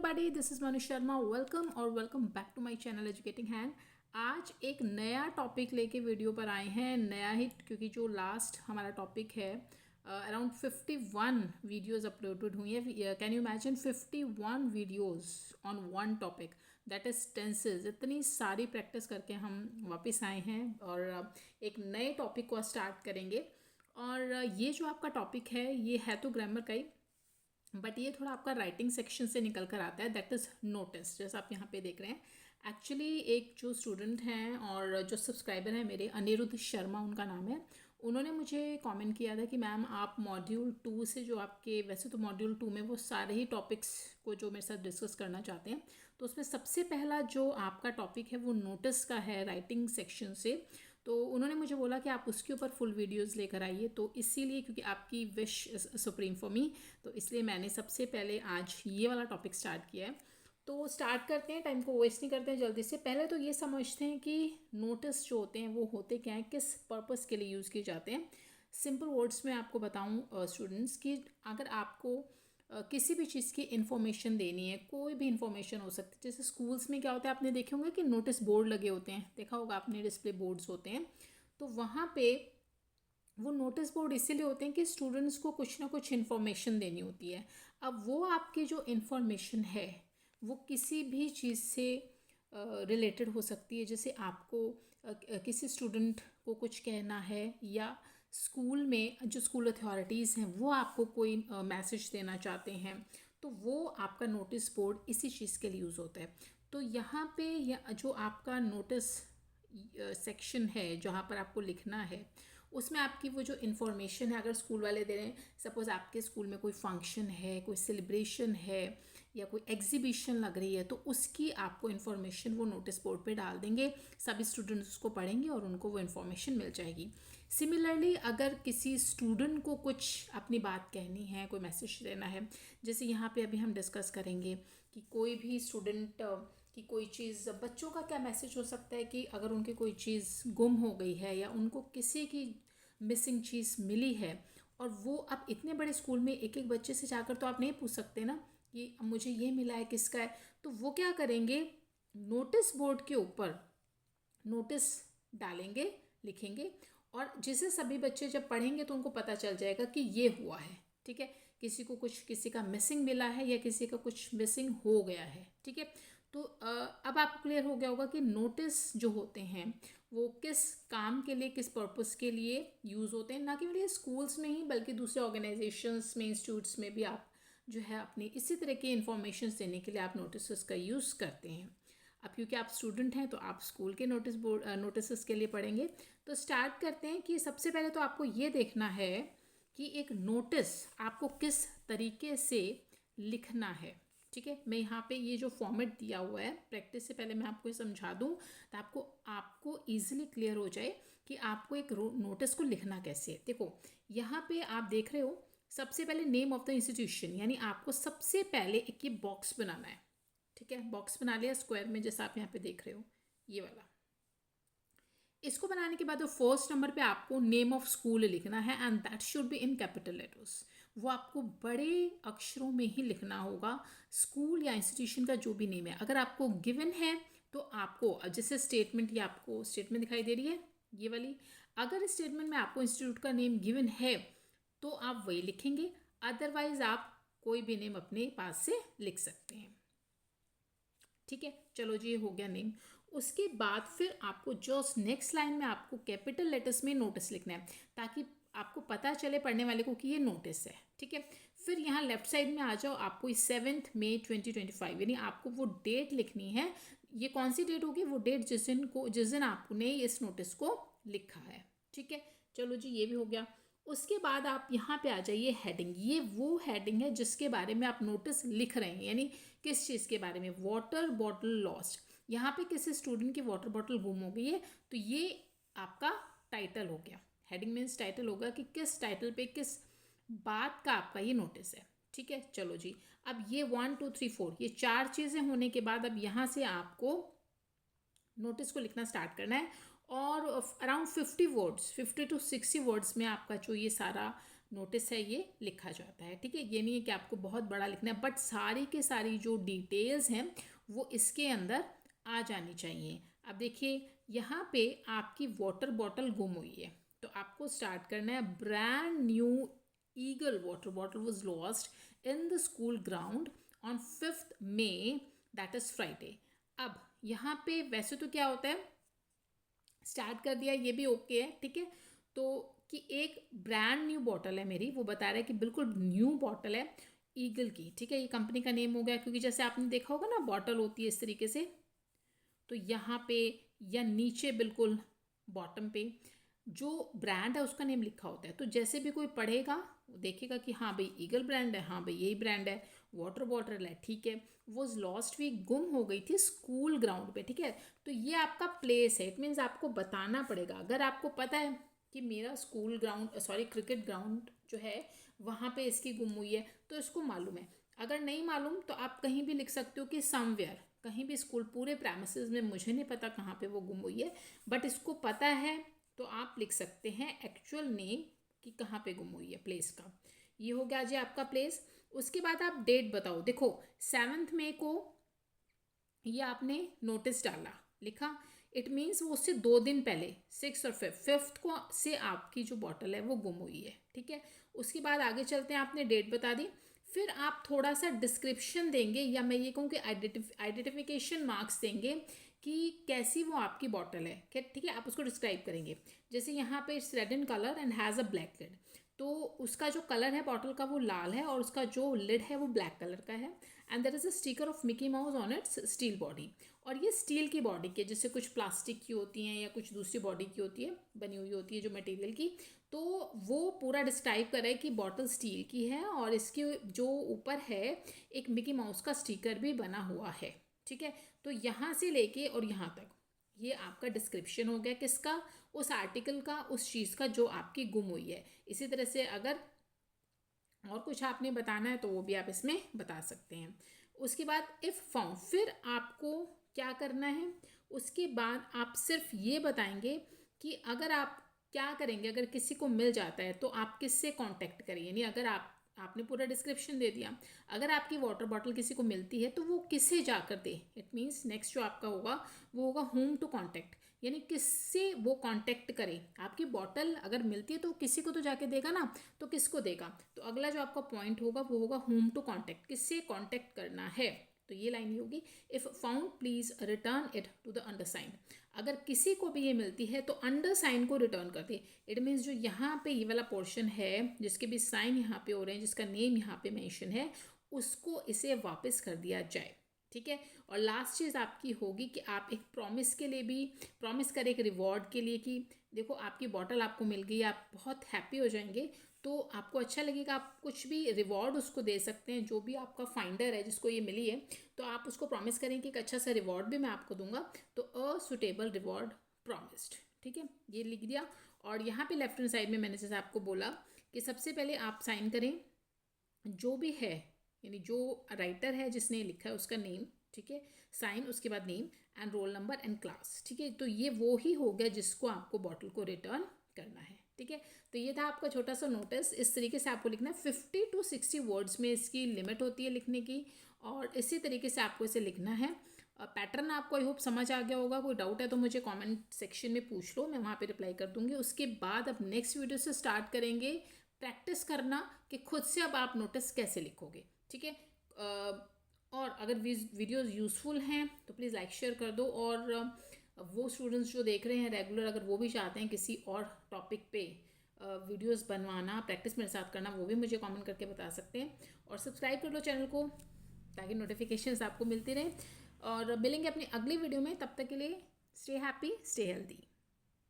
Everybody, this is Manu Sharma. Welcome और welcome back to my channel educating hand. आज एक नया टॉपिक लेके वीडियो पर आए हैं, नया ही, क्योंकि जो लास्ट हमारा टॉपिक है अराउंड 51 वीडियोस अपलोडेड हुई है। Can you imagine 51 videos on one topic, that is tenses. इतनी सारी प्रैक्टिस करके हम वापस आए हैं और एक नए टॉपिक को स्टार्ट करेंगे। और ये जो आपका टॉपिक है ये है तो ग्रामर का ही, बट ये थोड़ा आपका राइटिंग सेक्शन से निकल कर आता है, दैट इज़ नोटिस। जैसा आप यहाँ पे देख रहे हैं, एक्चुअली एक जो स्टूडेंट हैं और जो सब्सक्राइबर हैं मेरे, अनिरुद्ध शर्मा उनका नाम है, उन्होंने मुझे कमेंट किया था कि मैम आप मॉड्यूल 2 से जो आपके, वैसे तो मॉड्यूल 2 में वो सारे ही टॉपिक्स को जो मेरे साथ डिस्कस करना चाहते हैं, तो उसमें सबसे पहला जो आपका टॉपिक है वो नोटिस का है, राइटिंग सेक्शन से। तो उन्होंने मुझे बोला कि आप उसके ऊपर फुल वीडियोस लेकर आइए, तो इसीलिए, क्योंकि आपकी wish is supreme for me, तो इसलिए मैंने सबसे पहले आज ये वाला टॉपिक स्टार्ट किया है। तो स्टार्ट करते हैं, टाइम को वेस्ट नहीं करते हैं, जल्दी से। पहले तो ये समझते हैं कि नोटिस जो होते हैं वो होते क्या हैं, किस पर्पस के लिए यूज़ किए जाते हैं। सिंपल वर्ड्स में आपको बताऊं स्टूडेंट्स, कि अगर आपको किसी भी चीज़ की इन्फॉर्मेशन देनी है, कोई भी इन्फॉर्मेशन हो सकती है। जैसे स्कूल्स में क्या होता है, आपने देखे होंगे कि नोटिस बोर्ड लगे होते हैं, देखा होगा आपने, डिस्प्ले बोर्ड्स होते हैं। तो वहाँ पे वो नोटिस बोर्ड इसीलिए होते हैं कि स्टूडेंट्स को कुछ ना कुछ इन्फॉर्मेशन देनी होती है। अब वो आपकी जो इन्फॉर्मेशन है वो किसी भी चीज़ से रिलेटेड हो सकती है। जैसे आपको किसी स्टूडेंट को कुछ कहना है, या स्कूल में जो स्कूल अथॉरिटीज़ हैं वो आपको कोई मैसेज देना चाहते हैं, तो वो आपका नोटिस बोर्ड इसी चीज़ के लिए यूज़ होता है। तो यहाँ पे जो आपका नोटिस सेक्शन है जहाँ पर आपको लिखना है, उसमें आपकी वो जो इन्फॉर्मेशन है, अगर स्कूल वाले दे रहे हैं, सपोज़ आपके स्कूल में कोई फंक्शन है, कोई सेलिब्रेशन है, या कोई एग्जीबिशन लग रही है, तो उसकी आपको इन्फॉर्मेशन वो नोटिस बोर्ड पे डाल देंगे। सभी स्टूडेंट्स उसको पढ़ेंगे और उनको वो इन्फॉर्मेशन मिल जाएगी। सिमिलरली अगर किसी स्टूडेंट को कुछ अपनी बात कहनी है, कोई मैसेज देना है, जैसे यहाँ पे अभी हम डिस्कस करेंगे कि कोई भी स्टूडेंट कि कोई चीज़, बच्चों का क्या मैसेज हो सकता है कि अगर उनकी कोई चीज़ गुम हो गई है या उनको किसी की मिसिंग चीज़ मिली है, और वो अब इतने बड़े स्कूल में एक एक बच्चे से जाकर तो आप नहीं पूछ सकते ना कि मुझे ये मिला है, किसका है। तो वो क्या करेंगे, नोटिस बोर्ड के ऊपर नोटिस डालेंगे, लिखेंगे, और जिसे सभी बच्चे जब पढ़ेंगे तो उनको पता चल जाएगा कि ये हुआ है। ठीक है, किसी को कुछ, किसी का मिसिंग मिला है या किसी का कुछ मिसिंग हो गया है। ठीक है, तो अब आपको क्लियर हो गया होगा कि नोटिस जो होते हैं वो किस काम के लिए, किस पर्पस के लिए यूज़ होते हैं। ना केवल स्कूल्स में ही, बल्कि दूसरे ऑर्गेनाइजेशंस में, इंस्टीट्यूट्स में भी आप जो है अपनी इसी तरह की इन्फॉर्मेशन देने के लिए आप नोटिस का यूज़ करते हैं। अब क्योंकि आप स्टूडेंट हैं तो आप स्कूल के नोटिस के लिए पढ़ेंगे। तो स्टार्ट करते हैं कि सबसे पहले तो आपको ये देखना है कि एक नोटिस आपको किस तरीके से लिखना है। ठीक है, मैं यहाँ पे ये जो फॉर्मेट दिया हुआ है, प्रैक्टिस से पहले मैं आपको ये समझा दूँ तो आपको ईजिली क्लियर हो जाए कि आपको एक नोटिस को लिखना कैसे है। देखो यहाँ पे आप देख रहे हो, सबसे पहले नेम ऑफ द इंस्टीट्यूशन, यानी आपको सबसे पहले एक ये बॉक्स बनाना है। ठीक है, बॉक्स बना लिया स्क्वायर में, जैसा आप यहाँ पे देख रहे हो ये वाला। इसको बनाने के बाद फर्स्ट नंबर पे आपको नेम ऑफ स्कूल लिखना है, and that should be in capital letters. वो आपको बड़े अक्षरों में ही लिखना होगा, स्कूल या इंस्टीट्यूशन का जो भी नेम है। अगर आपको गिवन है तो आपको, जैसे स्टेटमेंट, ये आपको स्टेटमेंट दिखाई दे रही है ये वाली, अगर स्टेटमेंट में आपको इंस्टीट्यूट का नेम गिवन है तो आप वही लिखेंगे, अदरवाइज आप कोई भी नेम अपने पास से लिख सकते हैं। ठीक है, चलो जी, ये हो गया नेम। उसके बाद फिर आपको जस्ट नेक्स्ट लाइन में आपको कैपिटल लेटर्स में नोटिस लिखना है, ताकि आपको पता चले पढ़ने वाले को कि ये नोटिस है। ठीक है, फिर यहाँ लेफ्ट साइड में आ जाओ, आपको 7 मई 2025, यानी आपको वो डेट लिखनी है। ये कौन सी डेट होगी, वो डेट जिस दिन आपने इस नोटिस को लिखा है। ठीक है, चलो जी, ये भी हो गया। उसके बाद आप यहाँ पे आ जाइए हेडिंग। ये वो हेडिंग है जिसके बारे में आप नोटिस लिख रहे हैं, यानी किस चीज़ के बारे में, वाटर बॉटल लॉस्ट। यहाँ पे किसी स्टूडेंट की वाटर बॉटल गुम हो गई है, तो ये आपका टाइटल हो गया। हेडिंग मीन्स टाइटल होगा कि किस टाइटल पे, किस बात का आपका ये नोटिस है। ठीक है, चलो जी, अब ये 1 2 3 4 ये 4 चीज़ें होने के बाद अब यहाँ से आपको नोटिस को लिखना स्टार्ट करना है, और अराउंड 50 वर्ड्स, 50 to 60 वर्ड्स में आपका जो ये सारा नोटिस है ये लिखा जाता है। ठीक है, ये नहीं है कि आपको बहुत बड़ा लिखना है, बट सारी के सारी जो डिटेल्स हैं वो इसके अंदर आ जानी चाहिए। अब देखिए यहाँ पे आपकी वाटर बॉटल गुम हुई है, तो आपको स्टार्ट करना है brand new eagle water bottle was lost in the school ground on 5th May, that is Friday. अब यहाँ पे वैसे तो क्या होता है, स्टार्ट कर दिया, ये भी ओके है। ठीक है, तो कि एक ब्रांड न्यू बॉटल है मेरी, वो बता रहा है कि बिल्कुल न्यू बॉटल है ईगल की। ठीक है, ये कंपनी का नेम हो गया, क्योंकि जैसे आपने देखा होगा ना बॉटल होती है इस तरीके से, तो यहाँ पे या नीचे बिल्कुल बॉटम पे जो ब्रांड है उसका नेम लिखा होता है। तो जैसे भी कोई पढ़ेगा वो देखेगा कि हाँ भाई ईगल ब्रांड है, हाँ भाई यही ब्रांड है, वाटर बॉटल है। ठीक है, वो लास्ट वीक गुम हो गई थी स्कूल ग्राउंड पे। ठीक है, तो ये आपका प्लेस है, इट मीन्स आपको बताना पड़ेगा। अगर आपको पता है कि मेरा स्कूल ग्राउंड क्रिकेट ग्राउंड जो है वहाँ पे इसकी गुम हुई है, तो इसको मालूम है। अगर नहीं मालूम तो आप कहीं भी लिख सकते हो कि समवेयर, कहीं भी स्कूल पूरे प्रेमिसेस में, मुझे नहीं पता कहाँ पे वो गुम हुई है, बट इसको पता है तो आप लिख सकते हैं एक्चुअल नेम कि कहाँ पे गुम हुई है प्लेस का। ये हो गया जी आपका प्लेस। उसके बाद आप डेट बताओ। देखो 7th May को ये आपने नोटिस डाला, लिखा, इट मीन्स वो उससे 2 दिन पहले 6 और 5th को से आपकी जो बॉटल है वो गुम हुई है। ठीक है, उसके बाद आगे चलते हैं, आपने डेट बता दी, फिर आप थोड़ा सा डिस्क्रिप्शन देंगे, या मैं ये कहूँ कि आइडेंटिफिकेशन मार्क्स देंगे कि कैसी वो आपकी बॉटल है। ठीक है, आप उसको डिस्क्राइब करेंगे। जैसे यहाँ पे it's red in colour and has a black lid, तो उसका जो कलर है बॉटल का वो लाल है और उसका जो लिड है वो ब्लैक कलर का है। And there is a sticker of Mickey Mouse on its steel body, और ये स्टील की बॉडी के, जैसे कुछ प्लास्टिक की होती हैं या कुछ दूसरी बॉडी की होती है, बनी हुई होती है जो मटेरियल की, तो वो पूरा डिस्क्राइब कर रहा है कि बॉटल स्टील की है और इसके जो ऊपर है एक मिकी माउस का स्टिकर भी बना हुआ है। ठीक है, तो यहाँ से लेके और यहाँ तक ये आपका डिस्क्रिप्शन हो गया किसका, उस आर्टिकल का, उस चीज़ का जो आपकी गुम हुई है। इसी तरह से अगर और कुछ आपने बताना है तो वो भी आप इसमें बता सकते हैं। उसके बाद इफ़ फाउंड, फिर आपको क्या करना है, उसके बाद आप सिर्फ ये बताएंगे कि अगर आप क्या करेंगे, अगर किसी को मिल जाता है तो आप किससे कांटेक्ट करें। यानी अगर आपने पूरा डिस्क्रिप्शन दे दिया, अगर आपकी वाटर बॉटल किसी को मिलती है तो वो किससे जाकर दे। इट मीन्स नेक्स्ट जो आपका होगा वो होगा होम टू कांटेक्ट, यानी किससे वो कांटेक्ट करे। आपकी बॉटल अगर मिलती है तो किसी को तो जाके देगा ना, तो किसको देगा। तो अगला जो आपका पॉइंट होगा वो होगा होम टू कांटेक्ट, किससे कांटेक्ट करना है। तो ये लाइन होगी, if found please return it to the undersigned. अगर किसी को भी ये मिलती है तो अंडरसाइन को रिटर्न कर दे। इट मीन्स जो यहाँ पे ये वाला पोर्शन है जिसके भी साइन यहाँ पे हो रहे हैं, जिसका नेम यहाँ पे मेंशन है, उसको इसे वापस कर दिया जाए। ठीक है, और लास्ट चीज़ आपकी होगी कि आप एक प्रॉमिस के लिए भी प्रॉमिस करें, एक रिवॉर्ड के लिए, कि देखो आपकी बॉटल आपको मिल गई, आप बहुत हैप्पी हो जाएंगे, तो आपको अच्छा लगेगा, आप कुछ भी रिवॉर्ड उसको दे सकते हैं। जो भी आपका फाइंडर है जिसको ये मिली है, तो आप उसको प्रॉमिस करें कि एक अच्छा सा रिवॉर्ड भी मैं आपको दूंगा, तो अ सुटेबल रिवॉर्ड प्रॉमिस्ड। ठीक है, ये लिख दिया। और यहाँ पे लेफ्ट हैंड साइड में मैंने जैसे आपको बोला कि सबसे पहले आप साइन करें जो भी है, यानी जो राइटर है जिसने लिखा है उसका नेम। ठीक है, साइन, उसके बाद name and roll number and class. ठीक है, तो ये वो ही हो गया जिसको आपको बॉटल को रिटर्न करना है। ठीक है, तो ये था आपका छोटा सा नोटिस। इस तरीके से आपको लिखना है, 50 to 60 वर्ड्स में इसकी लिमिट होती है लिखने की, और इसी तरीके से आपको इसे लिखना है। पैटर्न आपको आई होप समझ आ गया होगा। कोई डाउट है तो मुझे कमेंट सेक्शन में पूछ लो, मैं वहाँ पे रिप्लाई कर दूँगी। उसके बाद अब नेक्स्ट वीडियो से स्टार्ट करेंगे प्रैक्टिस करना कि खुद से अब आप नोटिस कैसे लिखोगे। ठीक है, और अगर वीडियोस यूज़फुल हैं तो प्लीज़ लाइक शेयर कर दो, और वो स्टूडेंट्स जो देख रहे हैं रेगुलर, अगर वो भी चाहते हैं किसी और टॉपिक पे वीडियोस बनवाना, प्रैक्टिस मेरे साथ करना, वो भी मुझे कमेंट करके बता सकते हैं। और सब्सक्राइब कर लो चैनल को ताकि नोटिफिकेशंस आपको मिलती रहे, और मिलेंगे अपनी अगली वीडियो में। तब तक के लिए स्टे हैप्पी, स्टे हेल्दी।